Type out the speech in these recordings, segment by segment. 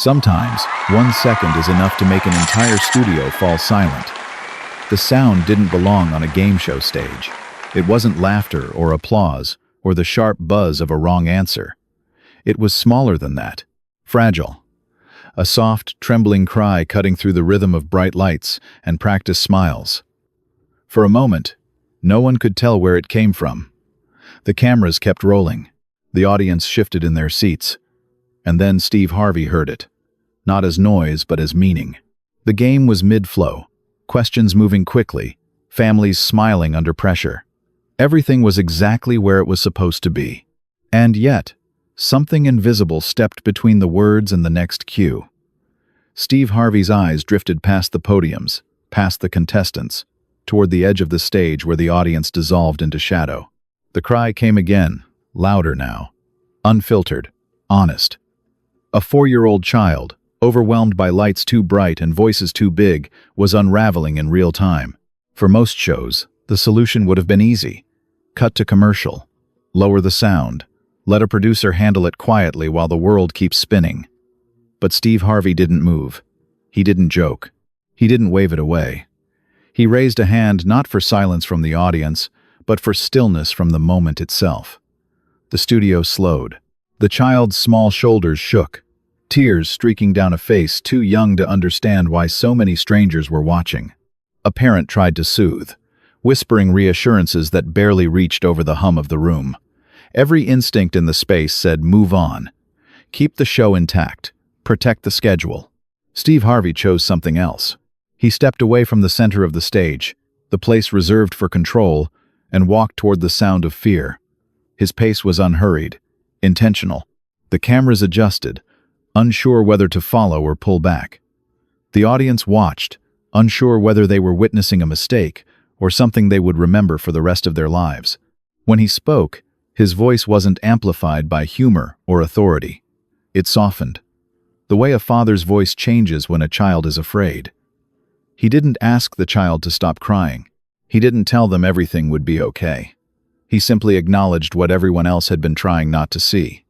Sometimes, 1 second is enough to make an entire studio fall silent. The sound didn't belong on a game show stage. It wasn't laughter or applause or the sharp buzz of a wrong answer. It was smaller than that, fragile. A soft, trembling cry cutting through the rhythm of bright lights and practiced smiles. For a moment, no one could tell where it came from. The cameras kept rolling. The audience shifted in their seats. And then Steve Harvey heard it. Not as noise, but as meaning. The game was mid-flow, questions moving quickly, families smiling under pressure. Everything was exactly where it was supposed to be. And yet, something invisible stepped between the words and the next cue. Steve Harvey's eyes drifted past the podiums, past the contestants, toward the edge of the stage where the audience dissolved into shadow. The cry came again, louder now. Unfiltered, honest. A 4-year-old child, overwhelmed by lights too bright and voices too big, was unraveling in real time. For most shows, the solution would have been easy. Cut to commercial. Lower the sound. Let a producer handle it quietly while the world keeps spinning. But Steve Harvey didn't move. He didn't joke. He didn't wave it away. He raised a hand not for silence from the audience, but for stillness from the moment itself. The studio slowed. The child's small shoulders shook, tears streaking down a face too young to understand why so many strangers were watching. A parent tried to soothe, whispering reassurances that barely reached over the hum of the room. Every instinct in the space said, "Move on. Keep the show intact. Protect the schedule." Steve Harvey chose something else. He stepped away from the center of the stage, the place reserved for control, and walked toward the sound of fear. His pace was unhurried, intentional. The cameras adjusted, unsure whether to follow or pull back. The audience watched, unsure whether they were witnessing a mistake or something they would remember for the rest of their lives. When he spoke, his voice wasn't amplified by humor or authority. It softened, the way a father's voice changes when a child is afraid. He didn't ask the child to stop crying. He didn't tell them everything would be okay. He simply acknowledged what everyone else had been trying not to see.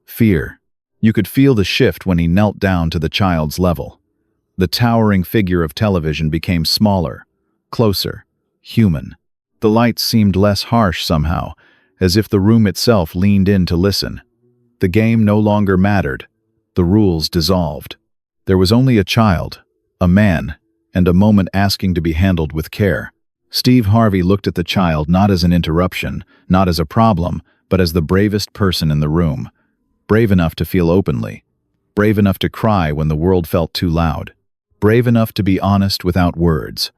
Fear. You could feel the shift when he knelt down to the child's level. The towering figure of television became smaller, closer, human. The lights seemed less harsh somehow, as if the room itself leaned in to listen. The game no longer mattered. The rules dissolved. There was only a child, a man, and a moment asking to be handled with care. Steve Harvey looked at the child not as an interruption, not as a problem, but as the bravest person in the room. Brave enough to feel openly. Brave enough to cry when the world felt too loud. Brave enough to be honest without words.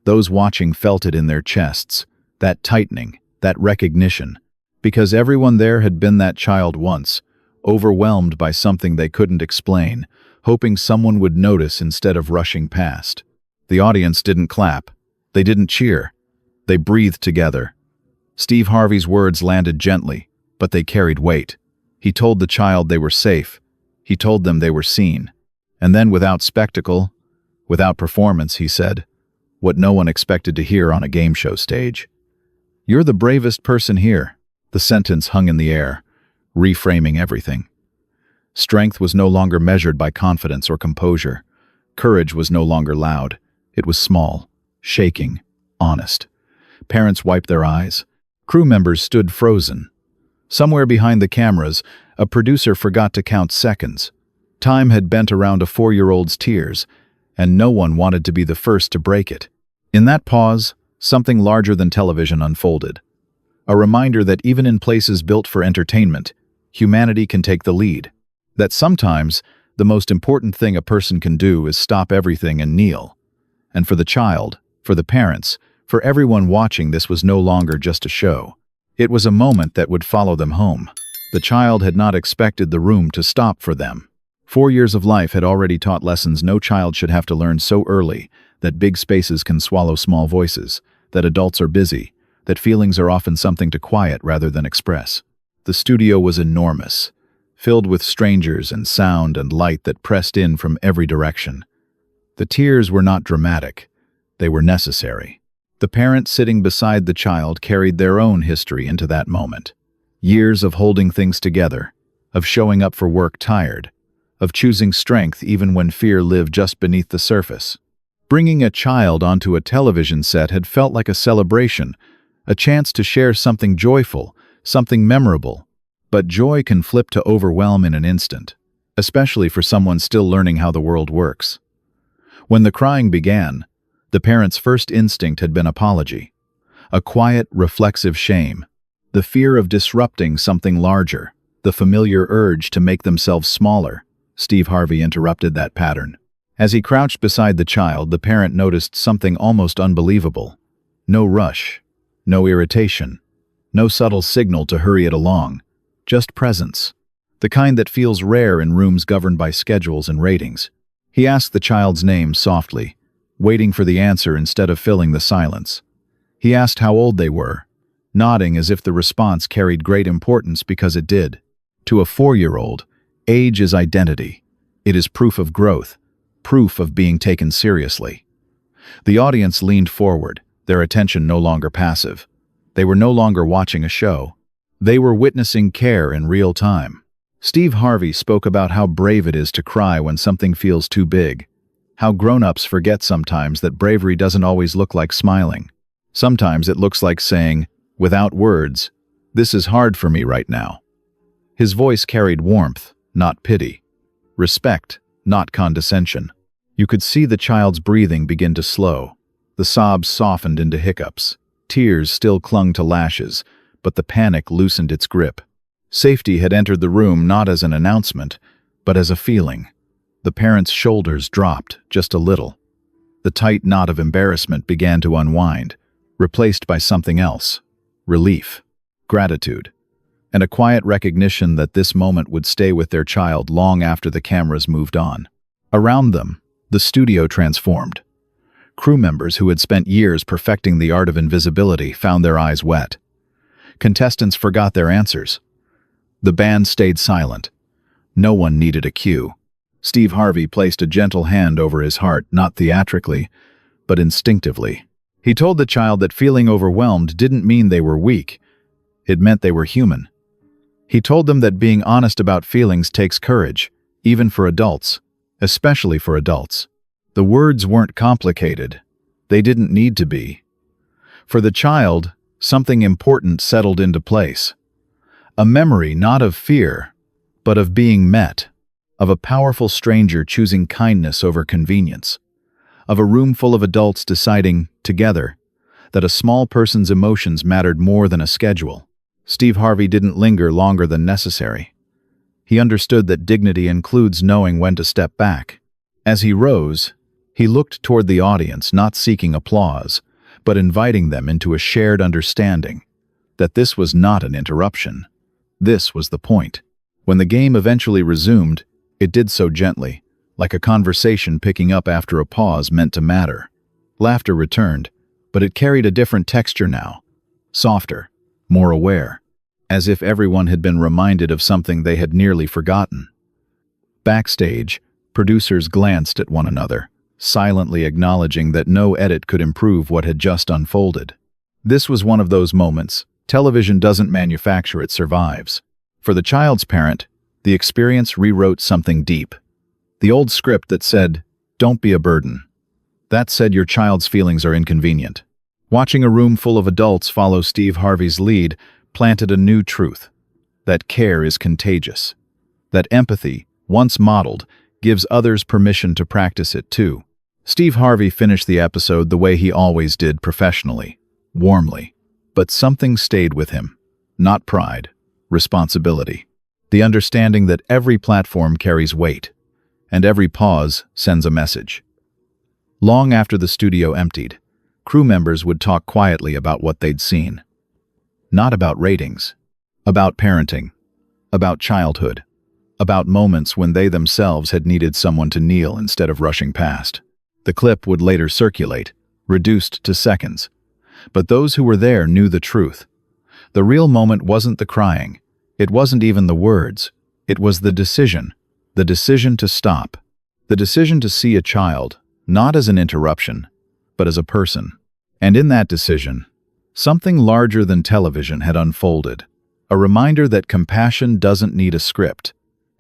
Those watching felt it in their chests, that tightening, that recognition. Because everyone there had been that child once, overwhelmed by something they couldn't explain, hoping someone would notice instead of rushing past. The audience didn't clap. They didn't cheer. They breathed together. Steve Harvey's words landed gently, but they carried weight. He told the child they were safe. He told them they were seen. And then, without spectacle, without performance, he said, what no one expected to hear on a game show stage. "You're the bravest person here." The sentence hung in the air, reframing everything. Strength was no longer measured by confidence or composure. Courage was no longer loud. It was small, shaking, honest. Parents wiped their eyes. Crew members stood frozen. Somewhere behind the cameras, a producer forgot to count seconds. Time had bent around a 4-year-old's tears, and no one wanted to be the first to break it. In that pause, something larger than television unfolded. A reminder that even in places built for entertainment, humanity can take the lead. That sometimes, the most important thing a person can do is stop everything and kneel. And for the child, for the parents, for everyone watching, this was no longer just a show. It was a moment that would follow them home. The child had not expected the room to stop for them. 4 years of life had already taught lessons no child should have to learn so early, that big spaces can swallow small voices, that adults are busy, that feelings are often something to quiet rather than express. The studio was enormous, filled with strangers and sound and light that pressed in from every direction. The tears were not dramatic. They were necessary. The parent sitting beside the child carried their own history into that moment. Years of holding things together, of showing up for work tired, of choosing strength even when fear lived just beneath the surface. Bringing a child onto a television set had felt like a celebration, a chance to share something joyful, something memorable. But joy can flip to overwhelm in an instant, especially for someone still learning how the world works. When the crying began, the parents' first instinct had been apology, a quiet, reflexive shame, the fear of disrupting something larger, the familiar urge to make themselves smaller. Steve Harvey interrupted that pattern. As he crouched beside the child, the parent noticed something almost unbelievable. No rush, no irritation, no subtle signal to hurry it along, just presence, the kind that feels rare in rooms governed by schedules and ratings. He asked the child's name softly, waiting for the answer instead of filling the silence. He asked how old they were, nodding as if the response carried great importance because it did. To a 4-year-old, age is identity. It is proof of growth, proof of being taken seriously. The audience leaned forward, their attention no longer passive. They were no longer watching a show. They were witnessing care in real time. Steve Harvey spoke about how brave it is to cry when something feels too big, how grown-ups forget sometimes that bravery doesn't always look like smiling. Sometimes it looks like saying, without words, "This is hard for me right now." His voice carried warmth, not pity, respect, not condescension. You could see the child's breathing begin to slow. The sobs softened into hiccups. Tears still clung to lashes, but the panic loosened its grip. Safety had entered the room not as an announcement, but as a feeling. The parents' shoulders dropped just a little. The tight knot of embarrassment began to unwind, replaced by something else: relief, gratitude, and a quiet recognition that this moment would stay with their child long after the cameras moved on. Around them, the studio transformed. Crew members who had spent years perfecting the art of invisibility found their eyes wet. Contestants forgot their answers. The band stayed silent. No one needed a cue. Steve Harvey placed a gentle hand over his heart, not theatrically, but instinctively. He told the child that feeling overwhelmed didn't mean they were weak. It meant they were human. He told them that being honest about feelings takes courage, even for adults, especially for adults. The words weren't complicated. They didn't need to be. For the child, something important settled into place. A memory not of fear, but of being met, of a powerful stranger choosing kindness over convenience, of a room full of adults deciding, together, that a small person's emotions mattered more than a schedule. Steve Harvey didn't linger longer than necessary. He understood that dignity includes knowing when to step back. As he rose, he looked toward the audience, not seeking applause, but inviting them into a shared understanding that this was not an interruption. This was the point. When the game eventually resumed, it did so gently, like a conversation picking up after a pause meant to matter. Laughter returned, but it carried a different texture now, softer, more aware, as if everyone had been reminded of something they had nearly forgotten. Backstage, producers glanced at one another, silently acknowledging that no edit could improve what had just unfolded. This was one of those moments. Television doesn't manufacture, it survives. For the child's parent, the experience rewrote something deep. The old script that said, "Don't be a burden." That said, your child's feelings are inconvenient. Watching a room full of adults follow Steve Harvey's lead planted a new truth: that care is contagious. That empathy, once modeled, gives others permission to practice it too. Steve Harvey finished the episode the way he always did, professionally, warmly. But something stayed with him. Not pride, responsibility. The understanding that every platform carries weight, and every pause sends a message. Long after the studio emptied, crew members would talk quietly about what they'd seen. Not about ratings, about parenting, about childhood, about moments when they themselves had needed someone to kneel instead of rushing past. The clip would later circulate, reduced to seconds. But those who were there knew the truth. The real moment wasn't the crying. It wasn't even the words. It was the decision to stop. The decision to see a child, not as an interruption, but as a person. And in that decision, something larger than television had unfolded. A reminder that compassion doesn't need a script,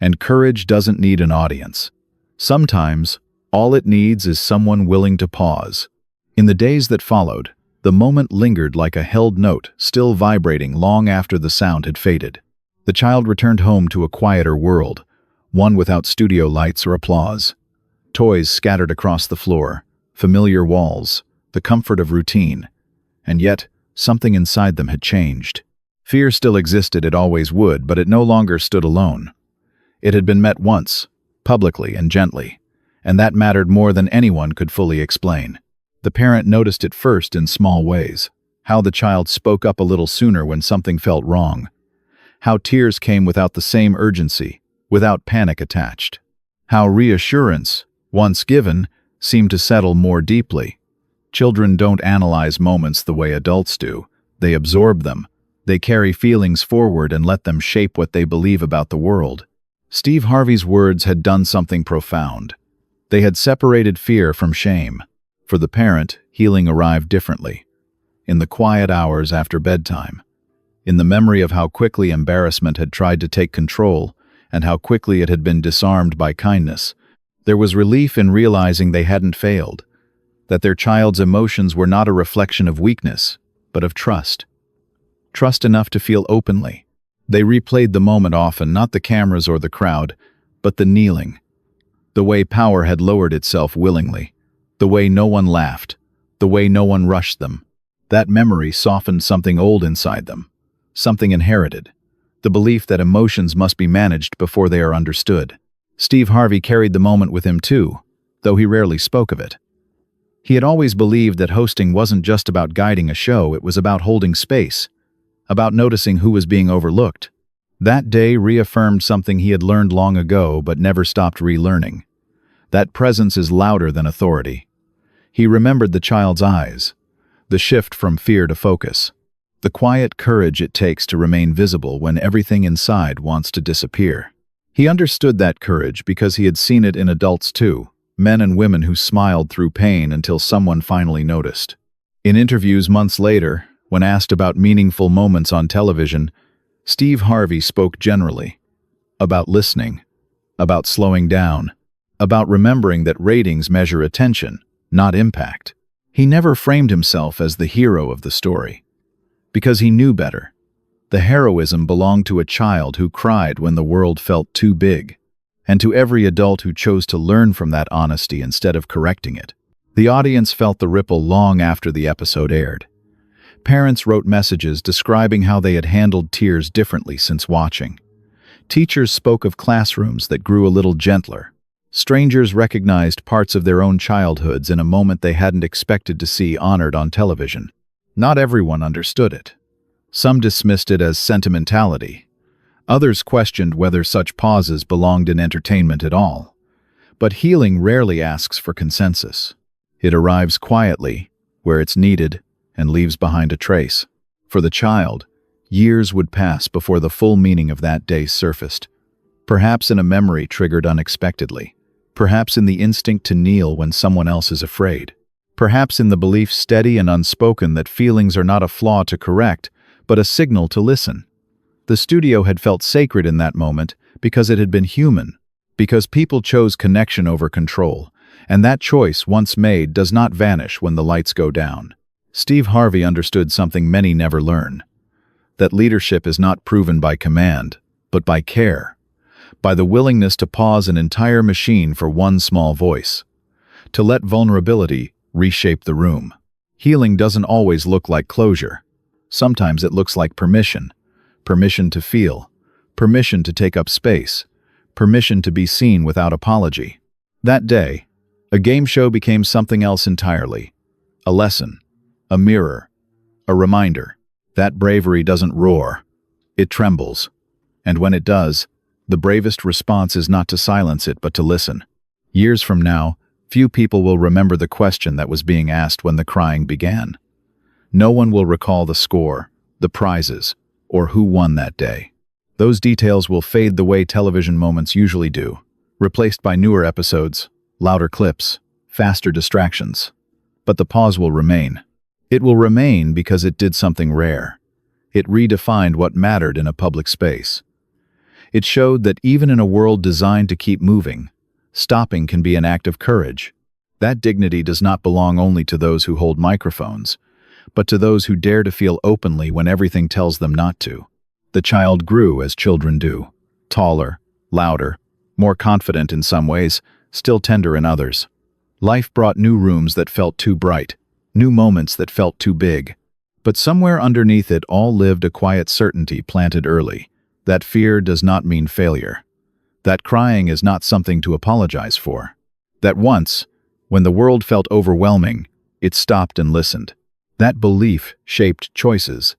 And courage doesn't need an audience. Sometimes, all it needs is someone willing to pause. In the days that followed, the moment lingered like a held note, still vibrating long after the sound had faded. The child returned home to a quieter world, one without studio lights or applause. Toys scattered across the floor, familiar walls, the comfort of routine. And yet, something inside them had changed. Fear still existed, it always would, but it no longer stood alone. It had been met once, publicly and gently, and that mattered more than anyone could fully explain. The parent noticed it first in small ways. How the child spoke up a little sooner when something felt wrong. How tears came without the same urgency, without panic attached. How reassurance, once given, seemed to settle more deeply. Children don't analyze moments the way adults do. They absorb them. They carry feelings forward and let them shape what they believe about the world. Steve Harvey's words had done something profound. They had separated fear from shame. For the parent, healing arrived differently. In the quiet hours after bedtime. In the memory of how quickly embarrassment had tried to take control and how quickly it had been disarmed by kindness. There was relief in realizing they hadn't failed, that their child's emotions were not a reflection of weakness, but of trust. Trust enough to feel openly. They replayed the moment often, not the cameras or the crowd, but the kneeling. The way power had lowered itself willingly. The way no one laughed. The way no one rushed them. That memory softened something old inside them. Something inherited. The belief that emotions must be managed before they are understood. Steve Harvey carried the moment with him too, though he rarely spoke of it. He had always believed that hosting wasn't just about guiding a show, it was about holding space, about noticing who was being overlooked. That day reaffirmed something he had learned long ago but never stopped relearning. That presence is louder than authority. He remembered the child's eyes, the shift from fear to focus, the quiet courage it takes to remain visible when everything inside wants to disappear. He understood that courage because he had seen it in adults too, men and women who smiled through pain until someone finally noticed. In interviews months later, when asked about meaningful moments on television, Steve Harvey spoke generally about listening, about slowing down, about remembering that ratings measure attention, not impact. He never framed himself as the hero of the story, because he knew better. The heroism belonged to a child who cried when the world felt too big, and to every adult who chose to learn from that honesty instead of correcting it. The audience felt the ripple long after the episode aired. Parents wrote messages describing how they had handled tears differently since watching. Teachers spoke of classrooms that grew a little gentler. Strangers recognized parts of their own childhoods in a moment they hadn't expected to see honored on television. Not everyone understood it. Some dismissed it as sentimentality. Others questioned whether such pauses belonged in entertainment at all. But healing rarely asks for consensus. It arrives quietly, where it's needed, and leaves behind a trace. For the child, years would pass before the full meaning of that day surfaced. Perhaps in a memory triggered unexpectedly. Perhaps in the instinct to kneel when someone else is afraid. Perhaps in the belief steady and unspoken that feelings are not a flaw to correct, but a signal to listen. The studio had felt sacred in that moment because it had been human, because people chose connection over control, and that choice, once made, does not vanish when the lights go down. Steve Harvey understood something many never learn, that leadership is not proven by command, but by care, by the willingness to pause an entire machine for one small voice, to let vulnerability reshape the room. Healing doesn't always look like closure. Sometimes it looks like permission. Permission to feel. Permission to take up space. Permission to be seen without apology. That day, a game show became something else entirely. A lesson. A mirror. A reminder. That bravery doesn't roar. It trembles. And when it does, the bravest response is not to silence it but to listen. Years from now, few people will remember the question that was being asked when the crying began. No one will recall the score, the prizes, or who won that day. Those details will fade the way television moments usually do, replaced by newer episodes, louder clips, faster distractions. But the pause will remain. It will remain because it did something rare. It redefined what mattered in a public space. It showed that even in a world designed to keep moving, stopping can be an act of courage. That dignity does not belong only to those who hold microphones, but to those who dare to feel openly when everything tells them not to. The child grew as children do, taller, louder, more confident in some ways, still tender in others. Life brought new rooms that felt too bright, new moments that felt too big. But somewhere underneath it all lived a quiet certainty planted early, that fear does not mean failure, that crying is not something to apologize for, that once, when the world felt overwhelming, it stopped and listened. That belief shaped choices,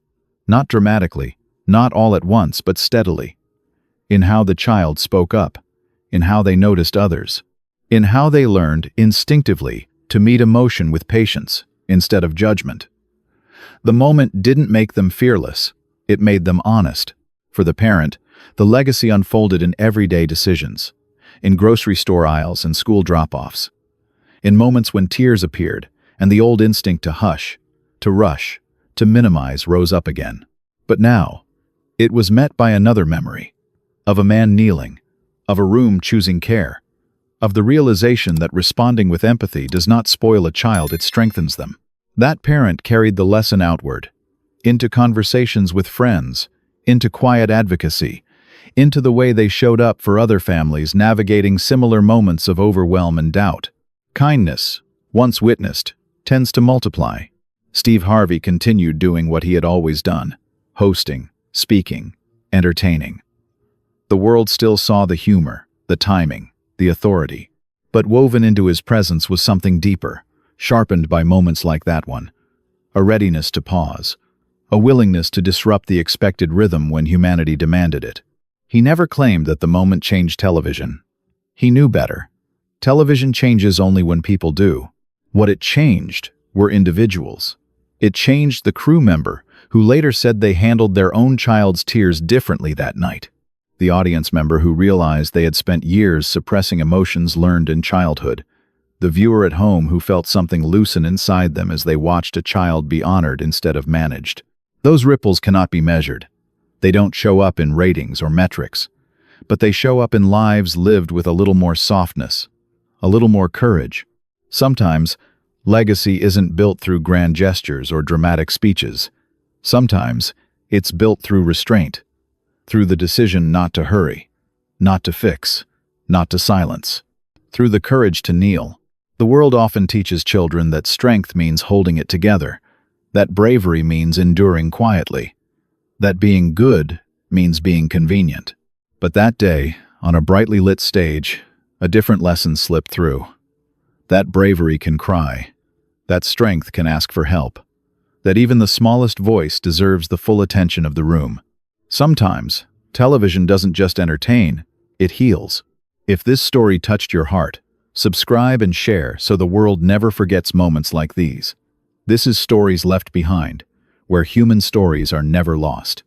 not dramatically, not all at once, but steadily. In how the child spoke up, in how they noticed others, in how they learned instinctively to meet emotion with patience instead of judgment. The moment didn't make them fearless, it made them honest. For the parent, the legacy unfolded in everyday decisions, in grocery store aisles and school drop-offs, in moments when tears appeared and the old instinct to hush, to rush, to minimize rose up again. But now, it was met by another memory, of a man kneeling, of a room choosing care, of the realization that responding with empathy does not spoil a child, it strengthens them. That parent carried the lesson outward, into conversations with friends, into quiet advocacy, into the way they showed up for other families navigating similar moments of overwhelm and doubt. Kindness, once witnessed, tends to multiply. Steve Harvey continued doing what he had always done, hosting, speaking, entertaining. The world still saw the humor, the timing, the authority, but woven into his presence was something deeper, sharpened by moments like that one, a readiness to pause, a willingness to disrupt the expected rhythm when humanity demanded it. He never claimed that the moment changed television. He knew better. Television changes only when people do. What it changed were individuals. It changed the crew member who later said they handled their own child's tears differently that night. The audience member who realized they had spent years suppressing emotions learned in childhood. The viewer at home who felt something loosen inside them as they watched a child be honored instead of managed. Those ripples cannot be measured. They don't show up in ratings or metrics, but they show up in lives lived with a little more softness, a little more courage. Sometimes, legacy isn't built through grand gestures or dramatic speeches. Sometimes, it's built through restraint, through the decision not to hurry, not to fix, not to silence, through the courage to kneel. The world often teaches children that strength means holding it together, that bravery means enduring quietly, that being good means being convenient. But that day, on a brightly lit stage, a different lesson slipped through. That bravery can cry, that strength can ask for help, that even the smallest voice deserves the full attention of the room. Sometimes, television doesn't just entertain, it heals. If this story touched your heart, subscribe and share so the world never forgets moments like these. This is Stories Left Behind, where human stories are never lost.